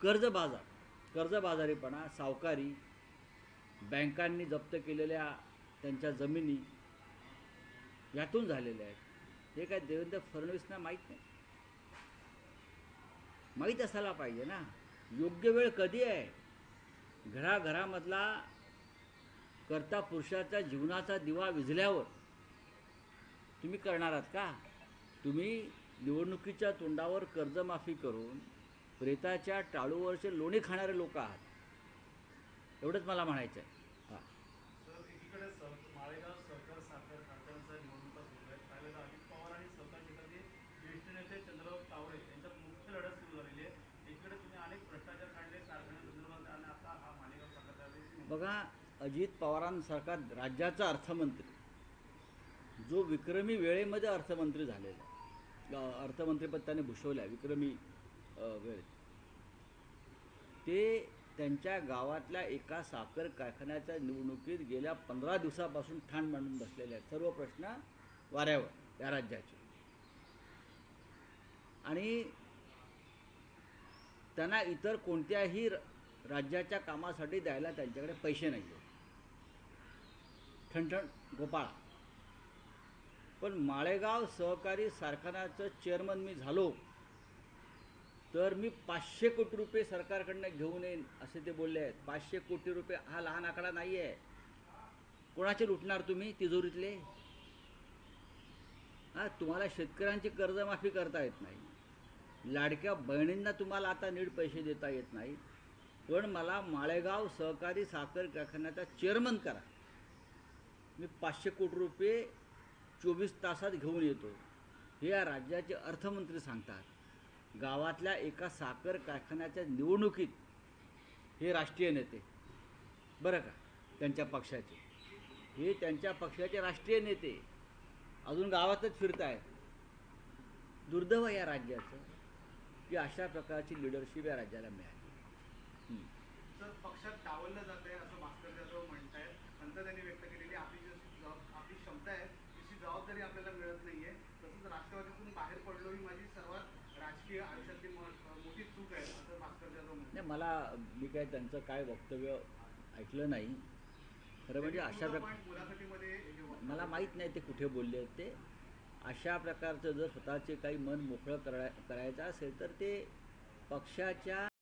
कर्जबाजारीपणा, सावकारी, बँकांनी जप्त केलेल्या त्यांच्या जमिनी यातून झालेल्या आहेत। हे काय देवेंद्र फडणवीसना माहीत नाही? माहीत असायला पाहिजे ना। योग्य वेळ कधी आहे? घराघरामधला कर्ता पुरुषाच्या जीवनाचा दिवा विझल्यावर तुम्ही करणार आहात का? तुम्ही निवडणुकीच्या तोंडावर कर्जमाफी करून प्रेताच्या टाळूवरचे लोणी खाणारे लोक आहात, एवढंच मला म्हणायचं आहे। हां सर, एकीकडे माळेगाव सहकार साखर कारखान्याचा निवडणुका सुरू आहेत। पाहिलं तर अजित पवार आणि सहकार क्षेत्रातील ज्येष्ठ नेते चंद्रबाबू तावडे यांच्यात मुख्य लढत सुरू झालेली आहे। एकीकडे तुम्ही अनेक भ्रष्टाचार काढले कारखान्यासंदर्भात आणि आता हा माळेगाव साखर बघा, अजित पवारांसारखा राज्याचा अर्थमंत्री, जो विक्रमी वेळेमध्ये अर्थमंत्री झालेला, अर्थमंत्रीपद त्याने भूषवलं आहे विक्रमी वेळेत, ते त्यांच्या गावातल्या एका साखर कारखान्याच्या निवडणुकीत गेल्या 15 दिवसापासून ठाण मांडून बसलेले आहेत। सर्व प्रश्न वाऱ्यावर या राज्याचे, आणि त्यांना इतर कोणत्याही राज्याच्या कामासाठी द्यायला त्यांच्याकडे पैसे नाही आहेत। ठणठण गोपाळा। पण माळेगाव सहकारी कारखान्याचं चेअरमन मी झालो तर मी 500 कोटी रुपये सरकारकडनं घेऊन येईन असे ते बोलले आहेत। 500 कोटी रुपये हा लहान आकडा नाही आहे। कोणाचे लुटणार तुम्ही तिजोरीतले? तुम्हाला शेतकऱ्यांची कर्जमाफी करता येत नाही, लाडक्या बहिणींना तुम्हाला आता नीट पैसे देता येत नाही, पण मला माळेगाव सहकारी साखर कारखान्याचा चेअरमन करा, मी 500 कोटी रुपये 24 तासात घेऊन येतो, हे या राज्याचे अर्थमंत्री सांगतात। गावातल्या एका साखर कारखान्याच्या निवडणुकीत हे राष्ट्रीय नेते, बरं का, त्यांच्या पक्षाचे, हे त्यांच्या पक्षाचे राष्ट्रीय नेते अजून गावातच फिरत आहेत। दुर्दैव या राज्याचं की अशा प्रकारची लिडरशिप या राज्याला मिळाली। सर, पक्षात डावललं जाते असं भास्कर जाधव म्हणतायत, नंतर त्यांनी व्यक्त केलेली आपली क्षमता आहे तशी जबाबदारी आपल्याला मिळत नाहीये, तसंच राष्ट्रवादीतून बाहेर पडलो ही माझी सर्वात राजकीय आयुष्यातली मोठी चूक आहे असं भास्कर जाधव म्हणतात। मी काय त्यांचं काय वक्तव्य ऐकलं नाही खरं म्हणजे। अशा मुलाखतीमध्ये मला माहीत नाही ते कुठे बोलले आहेत ते। अशा प्रकारचं जर स्वतःचे काही मन मोकळं करायचं असेल तर ते पक्षाच्या